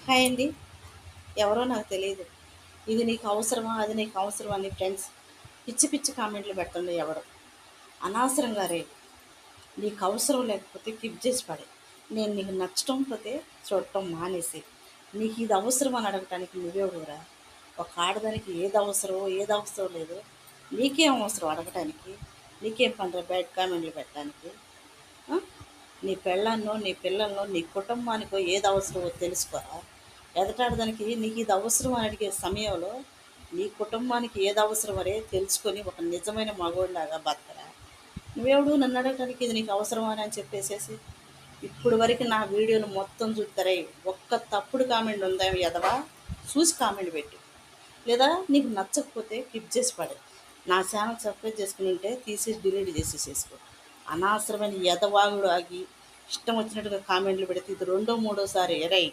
Hi అండి. ఎవరో నాకు తెలియదు. ఇది నీకు అవసరమా? అది నీకు అవసరమా? అని ఫ్రెండ్స్ పిచ్చి పిచ్చి కామెంట్లు పెట్టండి ఎవరు. అనవసరంగా రే నీకు అవసరం లేకపోతే కిప్ చేసి పడే. నేను నీకు నచ్చటం పోతే చూడటం మానేసి. నీకు ఇది అవసరం అని అడగటానికి నువ్వెవడురా? ఒక ఆడదానికి ఏది అవసరమో ఏది అవసరం లేదో నీకేం అవసరం అడగటానికి? నీకేం పనిరా బ్యాడ్ కామెంట్లు పెట్టడానికి? ఆ? నీ పెళ్ళాన్నో నీ పిల్లలనో నీ కుటుంబానికో ఏది అవసరమో తెలుసుకోరా. ఎదటాడదానికి నీకు ఇది అవసరం అని అడిగే సమయంలో నీ కుటుంబానికి ఏది అవసరం అనే తెలుసుకొని ఒక నిజమైన మగోడిలాగా బతకరా. నువ్వెవడు నన్ను అడగటానికి ఇది నీకు అవసరమా అని చెప్పేసేసి. ఇప్పుడు వరకు నా వీడియోలు మొత్తం చూస్తారే, ఒక్క తప్పుడు కామెంట్ ఉందా ఎదవా చూసి కామెంట్ పెట్టు. లేదా నీకు నచ్చకపోతే క్లిక్ చేసి పడే. నా ఛానల్ సబ్స్క్రైబ్ చేసుకుని ఉంటే తీసేసి డిలీట్ చేసేసేసుకో. అనవసరమైన ఎదవాగుడు ఆగి ఇష్టం వచ్చినట్టుగా కామెంట్లు పెడితే ఇది రెండో మూడోసారి ఎరై